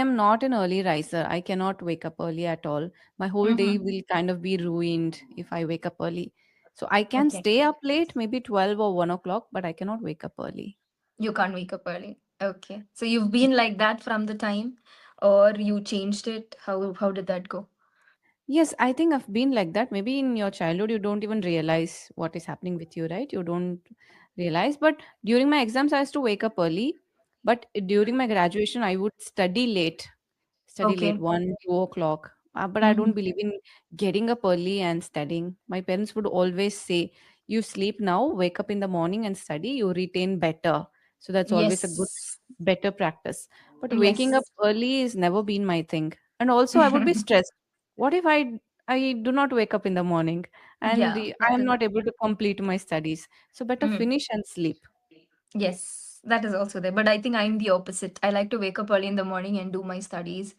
am not an early riser. I cannot wake up early at all. My whole day Mm-hmm. will kind of be ruined if I wake up early. So I can Okay. stay up late, maybe 12 or 1 o'clock, but I cannot wake up early. You can't wake up early. Okay. So you've been like that from the time, or you changed it? How did that go? Yes, I think I've been like that. Maybe in your childhood, you don't even realize what is happening with you, right? You don't realize. But during my exams, I used to wake up early. But during my graduation, I would study late, Okay. 1, 2 o'clock. But I don't Mm-hmm. believe in getting up early and studying. My parents would always say, you sleep now, wake up in the morning and study, you retain better. So that's always a good, Yes. better practice. But waking up Yes. early has never been my thing. And also, I would be stressed. What if I do not wake up in the morning and Yeah, I that am is. not able to complete my studies? So better Mhm. finish and sleep. Yes, that is also there. But I think I'm the opposite. I like to wake up early in the morning and do my studies.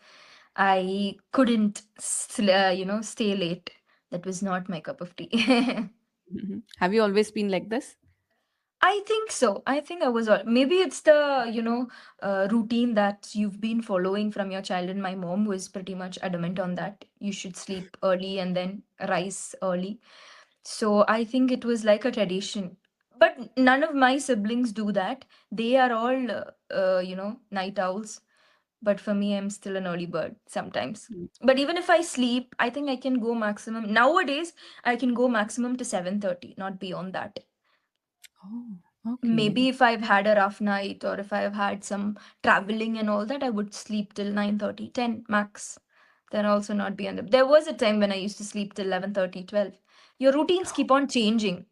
I couldn't, stay late. That was not my cup of tea. Mhm. Have you always been like this? I think so. I think I was maybe it's the routine that you've been following from your child. And my mom was pretty much adamant on that. You should sleep early and then rise early. So I think it was like a tradition. But none of my siblings do that. They are all night owls. But for me, I'm still an early bird sometimes. Mm. But even if I sleep, I think I can go maximum. Nowadays, I can go maximum to 7:30, not beyond that. Oh, okay. Maybe if I've had a rough night or if I've had some traveling and all that, I would sleep till 9:30, 10 max. Then also not beyond that. There was a time when I used to sleep till 11:30, 12. Your routines keep on changing,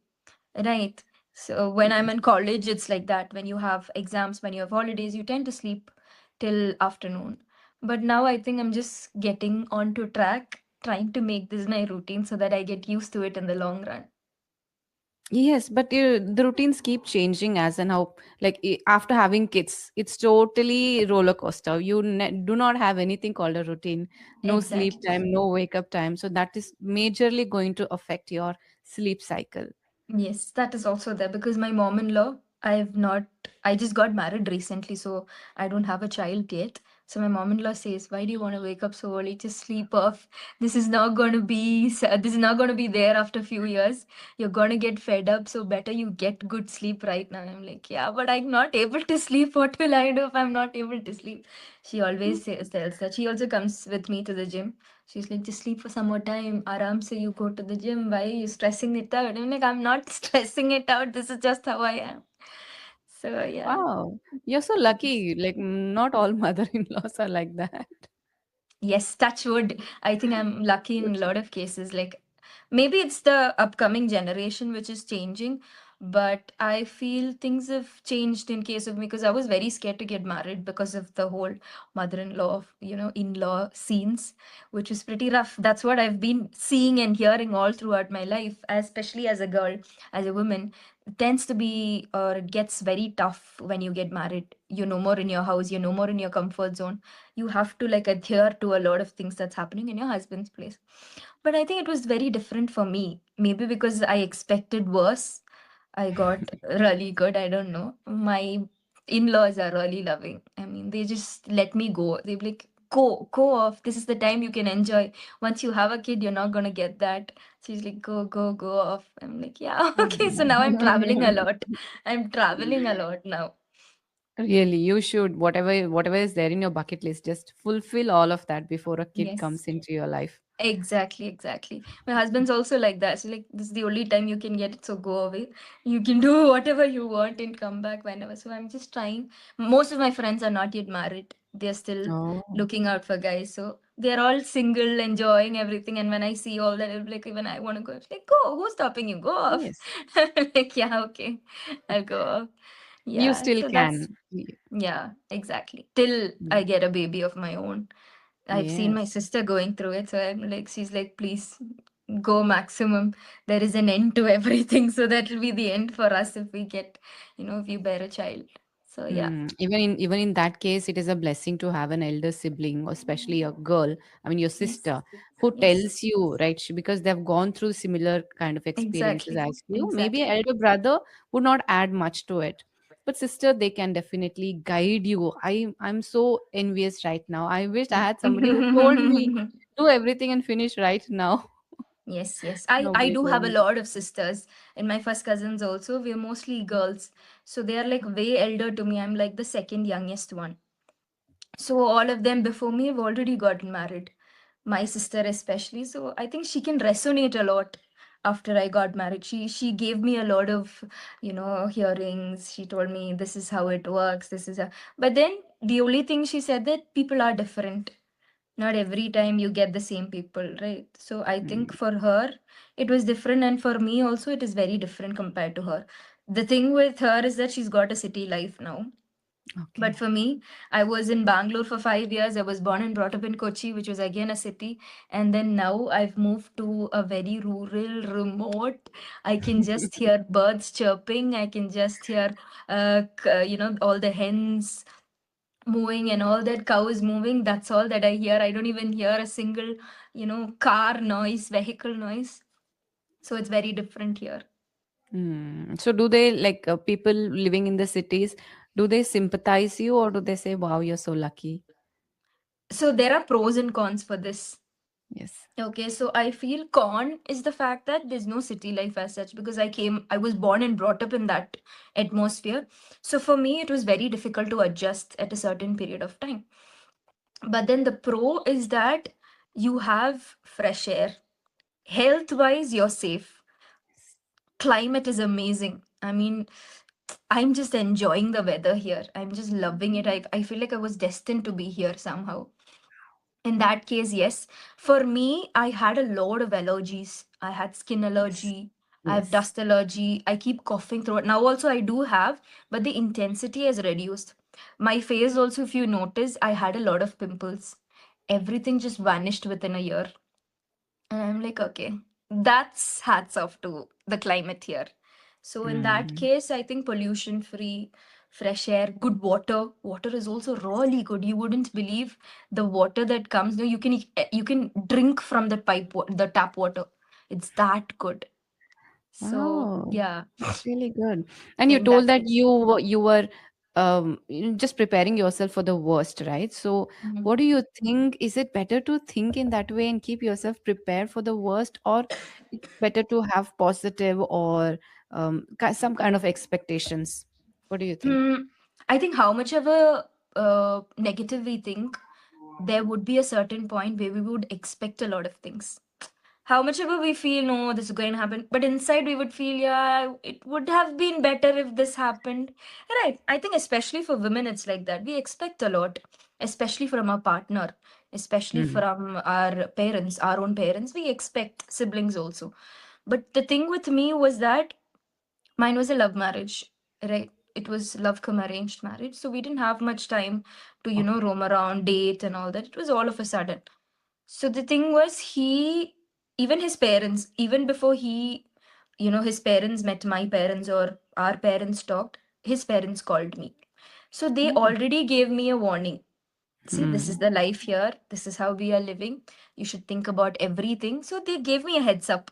right? So when I'm Yes. in college, it's like that. When you have exams, when you have holidays, you tend to sleep till afternoon. But now I think I'm just getting onto track, trying to make this my routine so that I get used to it in the long run. Yes, but the routines keep changing as and how, like after having kids, it's totally roller coaster. You do not have anything called a routine, no sleep Exactly. time, no wake up time. So that is majorly going to affect your sleep cycle. Yes, that is also there because my mom-in-law, I just got married recently, so I don't have a child yet. So my mom-in-law says, "Why do you want to wake up so early? Just sleep off. This is not going to be there after a few years. You're going to get fed up, so better you get good sleep right now." I'm like, "Yeah, but I'm not able to sleep. What will I do if I'm not able to sleep?" She always tells that. She also comes with me to the gym. She's like, just sleep for some more time. Aram se you go to the gym. Why are you stressing it out? I'm like, I'm not stressing it out. This is just how I am. So yeah. Wow, you're so lucky. Like not all mother-in-laws are like that. Yes, touch wood. I think I'm lucky in a lot of cases. Like maybe it's the upcoming generation which is changing, but I feel things have changed in case of me because I was very scared to get married because of the whole mother-in-law, in-law scenes, which is pretty rough. That's what I've been seeing and hearing all throughout my life, especially as a girl, as a woman. It tends to be or it gets very tough when you get married. You're no more in your house, you're no more in your comfort zone. You have to like adhere to a lot of things that's happening in your husband's place. But I think it was very different for me, maybe because I expected worse. I got really good. I don't know, my in-laws are really loving. I mean, they just let me go. They be like, go off, this is the time you can enjoy. Once you have a kid, you're not going to get that. So he's like, go off. I'm like, yeah. Okay, so now I'm traveling a lot. I'm traveling a lot now. Really, you should. Whatever is there in your bucket list, just fulfill all of that before a kid Yes. comes into your life. Exactly, exactly. My husband's also like that. So like this is the only time you can get it, so go away. You can do whatever you want and come back whenever. So I'm just trying. Most of my friends are not yet married. They're still Oh, looking out for guys. So they're all single, enjoying everything. And when I see all that, it'll be like even I want to go. It's like, go, who's stopping you? Go off. yes. Like, yeah, okay. I'll go off. You Yeah. still So that's can. yeah, exactly. Till I Mm. get a baby of my own. I've seen my Yes. sister going through it, so I'm like, she's like, please go maximum. There is an end to everything, so that will be the end for us if we get, if you bear a child. So yeah. Even in that case, it is a blessing to have an elder sibling, or especially a girl. I mean, your Yes. sister, who Yes. tells you, right? Because they've gone through similar kind of experiences Exactly. as you. Maybe an Exactly. elder brother would not add much to it. But sister, they can definitely guide you. I'm so envious right now. I wish I had somebody who told me do everything and finish right now. Yes, yes. I Nobody do told have a me. lot of sisters. And my first cousins also, we're mostly girls. So they are like way elder to me. I'm like the second youngest one. So all of them before me have already gotten married. My sister especially. So I think she can resonate a lot after I got married. She gave me a lot of, hearings. She told me this is how it works. This is a but then the only thing she said that people are different. Not every time you get the same people, right? So I think Hmm, for her it was different, and for me also it is very different compared to her. The thing with her is that she's got a city life now, but okay. for me, I was in Bangalore for 5 years. I was born and brought up in Kochi, which was again a city. And then now I've moved to a very rural, remote. I can just hear birds chirping. I can just hear, all the hens moving and all that, cows moving. That's all that I hear. I don't even hear a single, car noise, vehicle noise. So it's very different here. So do they like people living in the cities, do they sympathize you or do they say, wow, you're so lucky? So there are pros and cons for this. Yes. Okay, so I feel con is the fact that there's no city life as such, because I was born and brought up in that atmosphere. So for me, it was very difficult to adjust at a certain period of time. But then the pro is that you have fresh air. Health wise, you're safe. Climate is amazing. I mean, I'm just enjoying the weather here. I'm just loving it. I feel like I was destined to be here somehow. In that case, yes. For me, I had a lot of allergies. I had skin Yes. allergy. I have Yes. dust allergy. I keep coughing through it. Now also I do have, but the intensity has reduced. My face also, if you notice, I had a lot of pimples. Everything just vanished within a year. And I'm like, okay, that's hats off to the climate here. So in that Mm. case, I think pollution free, fresh air, good water. Water is also really good. You wouldn't believe the water that comes. No, you can drink from the the tap water. It's that good. So Wow, yeah, that's really good. And you in told that that case. you were just preparing yourself for the worst, right? So Mhm. what do you think? Is it better to think in that way and keep yourself prepared for the worst, or it's better to have positive or some kind of expectations? What do you think? Hmm, I think how much ever negative we think, there would be a certain point where we would expect a lot of things. How much ever we feel, no, this is going to happen, but inside we would feel, yeah, it would have been better if this happened. Right. I think especially for women, it's like that. We expect a lot, especially from our partner, especially Mm. from our parents, our own parents. We expect siblings also. But the thing with me was that mine was a love marriage, right? It was love come arranged marriage. So we didn't have much time to, Okay. roam around, date, and all that. It was all of a sudden. So the thing was, even his parents, even before his parents met my parents or our parents talked, his parents called me. So they Oh. already gave me a warning. See, this is Mm. the life here. This is how we are living. You should think about everything. So they gave me a heads up.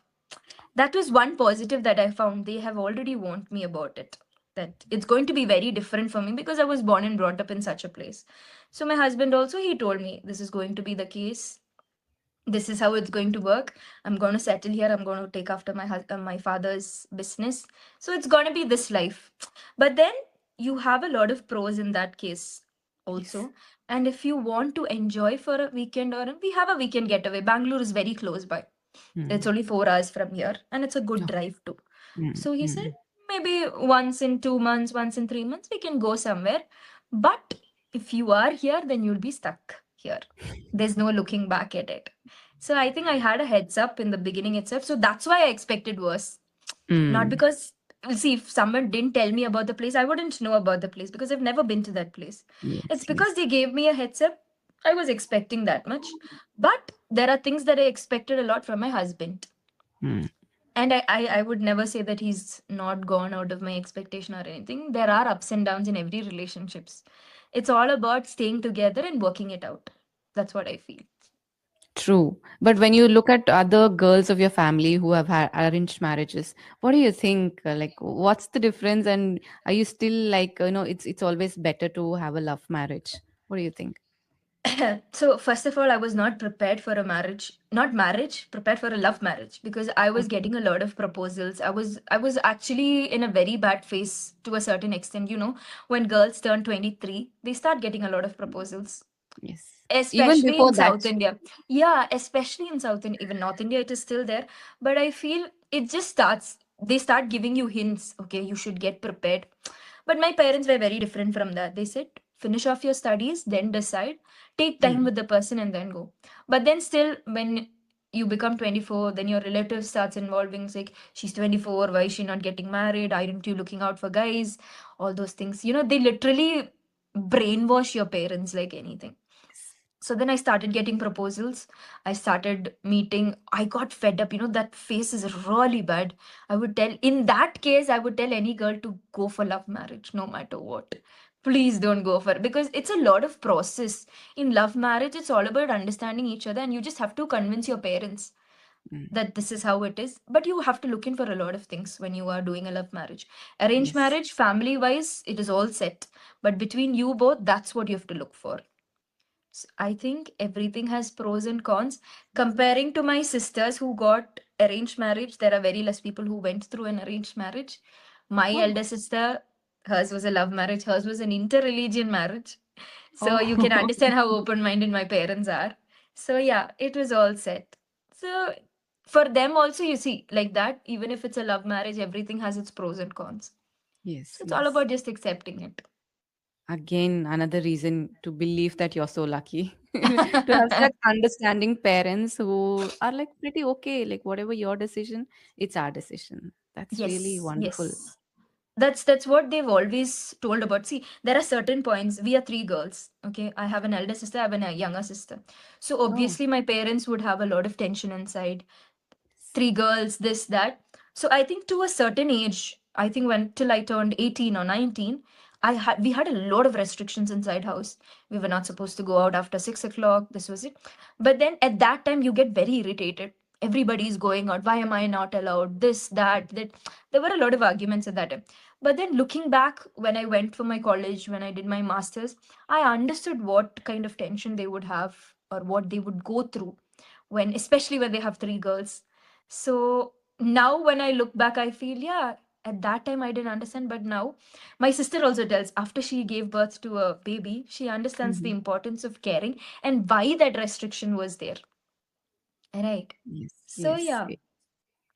That was one positive that I found. They have already warned me about it. That it's going to be very different for me because I was born and brought up in such a place. So my husband also, he told me this is going to be the case, this is how it's going to work. I'm going to settle here. I'm going to take after my father's business. So it's going to be this life. But then you have a lot of pros in that case Yes. also. And if you want to enjoy for a weekend, or we have a weekend getaway, Bangalore is very close by. It's Mm. only 4 hours from here, and it's a good Okay. drive too. Mm. So he said Mm. maybe once in 2 months, once in 3 months, we can go somewhere. But if you are here, then you'll be stuck here. There's no looking back at it. So I think I had a heads up in the beginning itself. So that's why I expected worse. Not Mm. because, see, if someone didn't tell me about the place, I wouldn't know about the place because I've never been to that place. It's Yes. because Yes. they gave me a heads up. I was expecting that much. But there are things that I expected a lot from my husband. Mm. And I would never say that he's not gone out of my expectation or anything. There are ups and downs in every relationships. It's all about staying together and working it out. That's what I feel. True. But when you look at other girls of your family who have had arranged marriages, what do you think? Like, what's the difference? And are you still like, it's always better to have a love marriage? What do you think? So first of all, I was not prepared for a marriage, not marriage, prepared for a love marriage, because I was Okay. getting a lot of proposals. I was actually in a very bad phase to a certain extent. When girls turn 23, they start getting a lot of proposals, Yes. Even especially before in that. South India. Yeah, especially in South and even North India, it is still there. But I feel it just starts. They start giving you hints. Okay, you should get prepared. But my parents were very different from that. They said, finish off your studies, then decide, take time Mm. with the person, and then go. But then, still, when you become 24, then your relative starts involving. It's like, she's 24, why is she not getting married? Aren't you looking out for guys? All those things. They literally brainwash your parents like anything. Yes. So then I started getting proposals. I started meeting. I got fed up. That phase is really bad. In that case, I would tell any girl to go for love marriage, no matter what. Please don't go for it, because it's a lot of process. In love marriage, it's all about understanding each other, and you just have to convince your parents Mm. that this is how it is. But you have to look in for a lot of things when you are doing a love marriage. Arranged Yes. marriage, family wise, it is all set. But between you both, that's what you have to look for. I think everything has pros and cons. Comparing to my sisters who got arranged marriage, there are very less people who went through an arranged marriage. My Oh. elder sister, hers was a love marriage, hers was an interreligion marriage. So you can Oh. understand how open minded my parents are. So yeah, it was all set. So for them also, you see, like that, even if it's a love marriage, everything has its pros and cons. Yes, So it's all yes. about just accepting it. Again, another reason to believe that you're so lucky to have such understanding parents who are like pretty okay, like whatever your decision, it's our decision. That's really Yes, wonderful. yes. That's what they've always told about. See, there are certain points. We are three girls. Okay, I have an elder sister, I have a younger sister. So Oh, obviously, my parents would have a lot of tension inside. Three girls, this, that. So I think to a certain age, I think when till I turned 18 or 19, we had a lot of restrictions inside house. We were not supposed to go out after 6 o'clock. This was it. But then at that time, you get very irritated. Everybody's going out. Why am I not allowed? This, that, that. There were a lot of arguments at that time. But then looking back, when I went for my college, when I did my masters, I understood what kind of tension they would have or what they would go through when, especially when they have three girls. So now when I look back, I feel, yeah, at that time I didn't understand, but now my sister also tells after she gave birth to a baby, she understands the mhm. importance of caring and why that restriction was there. Right. Yes, So yes. yeah,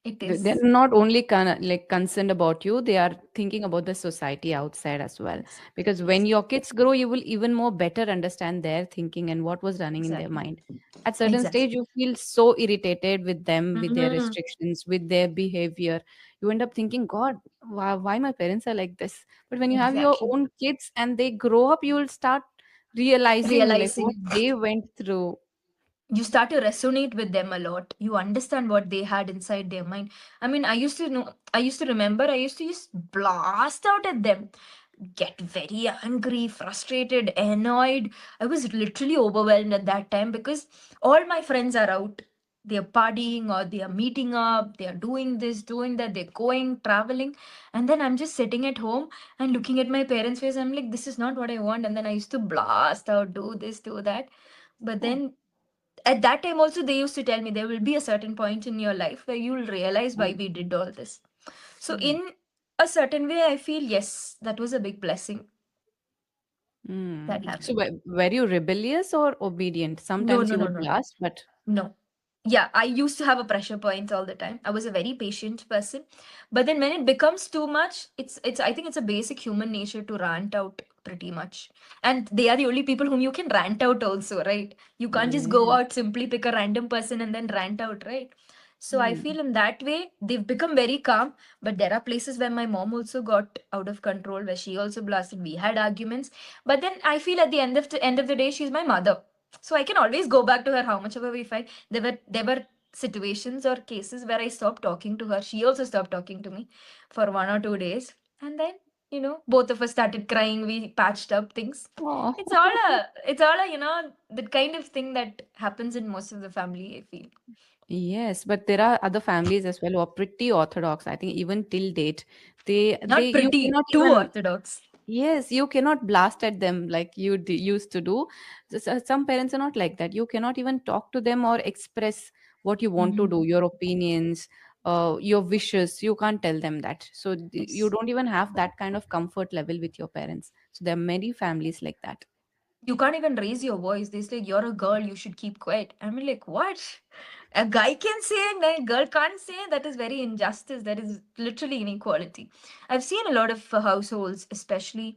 it They're is. not only like concerned about you, they are thinking about the society outside as well. Yes. Because when Yes. your kids grow, you will even more better understand their thinking and what was running in their Exactly. mind. At certain Exactly. stage, you feel so irritated with them, with their Mhm. restrictions, with their behavior. You end up thinking, God, why my parents are like this? But when you have your Exactly. own kids and they grow up, you will start realizing like what Realizing. they went through. You start to resonate with them a lot. You understand what they had inside their mind. I mean, I used to remember, I used to just blast out at them, get very angry, frustrated, annoyed. I was literally overwhelmed at that time because all my friends are out. They're partying or they are meeting up, they are doing this, doing that, they're going, traveling. And then I'm just sitting at home and looking at my parents' face. I'm like, this is not what I want. And then I used to blast out, do this, do that. But Oh, then at that time also they used to tell me there will be a certain point in your life where you will realize why oh, we did all this. So oh. in a certain way I feel yes, that was a big blessing that So, happened. were you rebellious or obedient? No, Sometimes no, you no, would no, no. blast, but No. Yeah, I used to have a pressure point all the time. I was a very patient person. But then when it becomes too much, it's I think it's a basic human nature to rant out pretty much. And they are the only people whom you can rant out also, right? You can't just go yeah. out, simply pick a random person and then rant out, right? So I Hmm. feel in that way they've become very calm. But there are places where my mom also got out of control, where she also blasted. We had arguments. But then I feel at the end of the day, she's my mother. So I can always go back to her how much ever we fight. There were situations or cases where I stopped talking to her. She also stopped talking to me for 1 or 2 days. And then Both of us started crying, we patched up things. Oh. It's all a the kind of thing that happens in most of the family, I feel. Yes, but there are other families as well who are pretty orthodox. I think even till date, they Not you pretty, cannot too even. orthodox. Yes, you cannot blast at them like you used to do. Some parents are not like that. You cannot even talk to them or express what you want to Hmm. do, your opinions, your wishes. You can't tell them that. So you Yes. don't even have that kind of comfort level with your parents. So there are many families like that. You can't even raise your voice. They say you're a girl, you should keep quiet. I mean, like, what? A guy can say and a girl can't say? That is very injustice. That is literally inequality. I've seen a lot of households, especially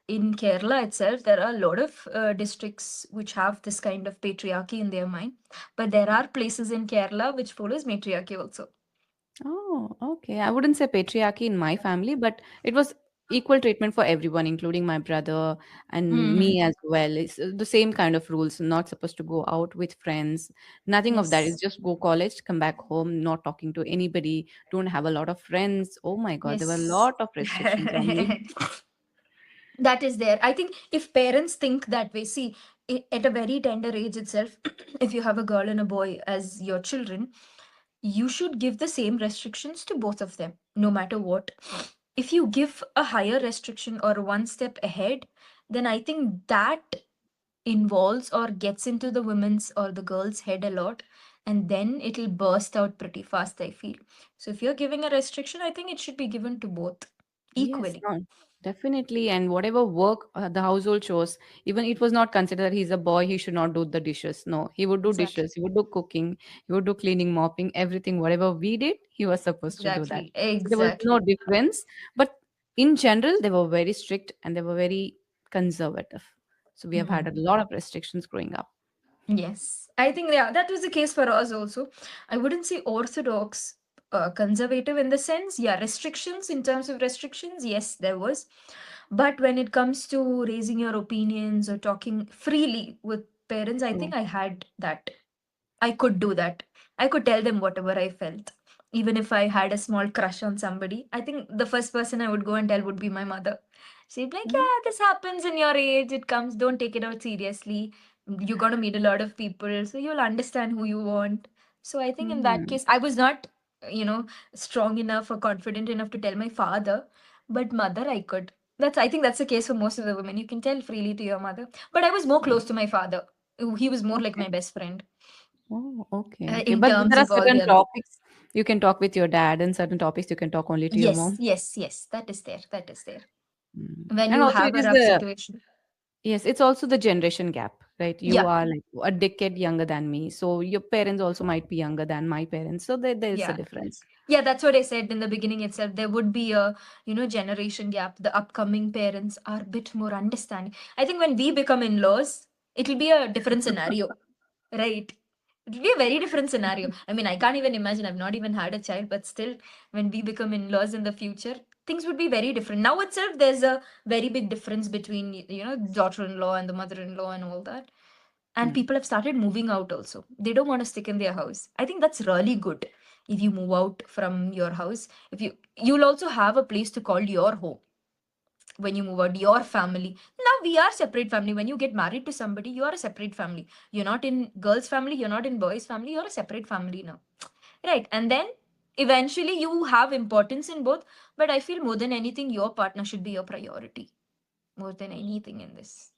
in Kerala itself. There are a lot of districts which have this kind of patriarchy in their mind, but there are places in Kerala which follows matriarchy also. Oh, okay. I wouldn't say patriarchy in my family, but it was equal treatment for everyone, including my brother and Hmm. me as well. It's the same kind of rules. Not supposed to go out with friends. Nothing of that. It's Yes. just go college, come back home, not talking to anybody, don't have a lot of friends. Oh my God, there were a Yes. lot of restrictions on me. That is there. I think if parents think that way, see, at a very tender age itself, if you have a girl and a boy as your children, you should give the same restrictions to both of them, no matter what. If you give a higher restriction or one step ahead, then I think that involves or gets into the women's or the girl's head a lot. And then it'll burst out pretty fast, I feel. So if you're giving a restriction, I think it should be given to both Yes, equally. no, definitely. And whatever work the household chores, even it was not considered he's a boy, he should not do the dishes. No, he would do Exactly. dishes, he would do cooking, he would do cleaning, mopping, everything. Whatever we did, he was supposed to do that. Exactly. So there was no Exactly. difference. But in general, they were very strict and they were very conservative. So we have had a Mhm. lot of restrictions growing up. Yes, I think yeah, that was the case for us also. I wouldn't say orthodox, conservative in the sense, yeah, restrictions in terms of restrictions, yes, there was. But when it comes to raising your opinions or talking freely with parents, I True. think I had that. I could do that. I could tell them whatever I felt. Even if I had a small crush on somebody, I think the first person I would go and tell would be my mother. She'd be like, Mm, yeah, this happens in your age. It comes. Don't take it out seriously. You're going to meet a lot of people. So you'll understand who you want. So I think in that mm. case, I was not, you know, strong enough or confident enough to tell my father. But mother, I could. I think that's the case for most of the women. You can tell freely to your mother. But I was more close to my father. He was more like Okay. my best friend Oh, okay, okay. in But terms there are of all the certain other. topics you can talk with your dad, and certain topics you can talk only to your Yes, mom. yes, yes. That is there. That is there. Mm. When And you also, have it a is rough the situation. yes, it's also the generation gap, right? You Yeah, are like a decade younger than me, so your parents also might be younger than my parents, so there's a yeah. difference. Yeah, that's what I said in the beginning itself. There would be a, generation gap. The upcoming parents are a bit more understanding. I think when we become in-laws, it'll be a different scenario, right? It'll be a very different scenario. I mean, I can't even imagine. I've not even had a child, but still, when we become in-laws in the future, things would be very different. Now itself, there's a very big difference between, daughter-in-law and the mother-in-law and all that. And Mm. people have started moving out also. They don't want to stick in their house. I think that's really good. If you move out from your house, if you'll also have a place to call your home when you move out, your family. Now we are separate family. When you get married to somebody, you are a separate family. You're not in girls family, you're not in boys family, you're a separate family now, right? And then eventually you have importance in both, but I feel more than anything your partner should be your priority more than anything in this,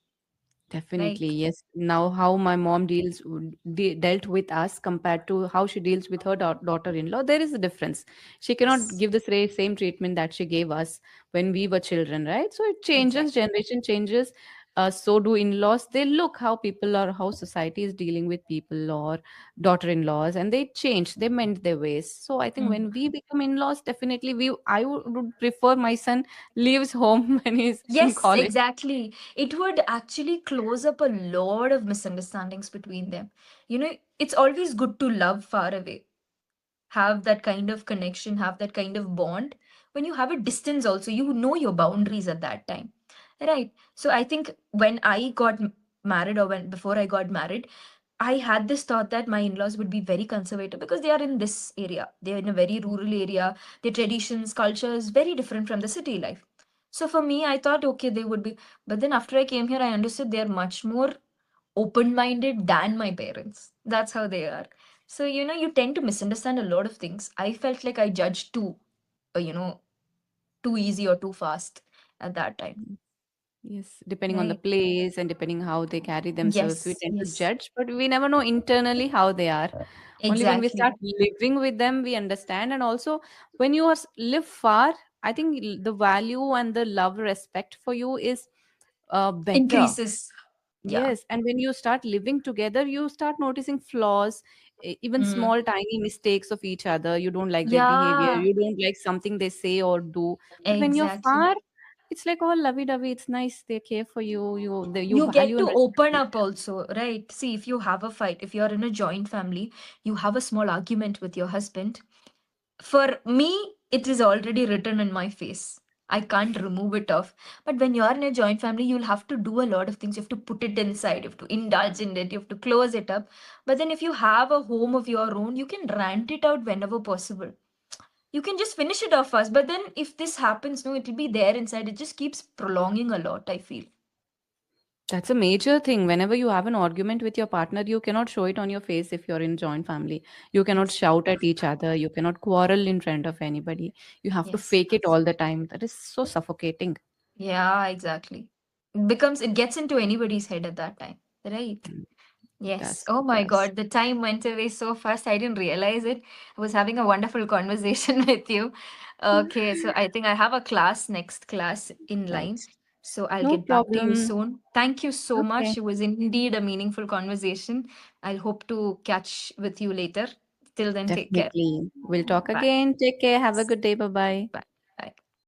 Definitely, right? yes. Now, how my mom dealt with us compared to how she deals with her daughter-in-law, there is a difference. She cannot Yes, give the same treatment that she gave us when we were children, right? So it changes, exactly. generation changes. So do in-laws. They look how people or how society is dealing with people or daughter-in-laws, and they change. They mend their ways. So I think Mm. when we become in-laws, definitely I would prefer my son leaves home when he's in Yes, college. exactly. It would actually close up a lot of misunderstandings between them. It's always good to love far away, have that kind of connection, have that kind of bond. When you have a distance, also, you know your boundaries at that time. Right. So I think when I got married, or when before I got married, I had this thought that my in-laws would be very conservative because they are in this area. They're in a very rural area. Their traditions, culture is very different from the city life. So for me, I thought, okay, they would be. But then after I came here, I understood they're much more open minded than my parents. That's how they are. So, you tend to misunderstand a lot of things. I felt like I judged uh, you know, too easy or too fast at that time. Yes, depending on the Right. place and depending how they carry themselves, we Yes, tend to yes, judge, but we never know internally how they are. Only when we start exactly. living with them, we understand. And also, when you live far, I think the value and the love, respect for you is better. Increases. Yeah. Yes, and when you start living together, you start noticing flaws, even Mm. small, tiny mistakes of each other. You don't like their behavior, Yeah, you don't like something they say or do. But when you're exactly. far, it's like all lovey-dovey. It's nice. They care for you. You You get value to and respect open each up also, right? See, if you have a fight, if you're in a joint family, you have a small argument with your husband. For me, it is already written in my face. I can't remove it off. But when you're in a joint family, you'll have to do a lot of things. You have to put it inside, you have to indulge in it, you have to close it up. But then if you have a home of your own, you can rant it out whenever possible. You can just finish it off first. But then if this happens, no, it'll be there inside. It just keeps prolonging a lot, I feel. That's a major thing. Whenever you have an argument with your partner, you cannot show it on your face if you're in joint family. You cannot Yes. shout at each other. You cannot quarrel in front of anybody. You have to Yes. fake it all the time. That is so suffocating. Yeah, exactly. It gets into anybody's head at that time, right? Mm, Yes. does Oh it my does. God, the time went away so fast. I didn't realize it. I was having a wonderful conversation with you. Okay, so I think I have a next class in line. Right. So I'll No get back to you problem. soon. Thank you so Okay. much. It was indeed a meaningful conversation. I'll hope to catch with you later. Till then, take care. Definitely. We'll talk Bye. again. Take care. Have a good day. Bye bye. Bye.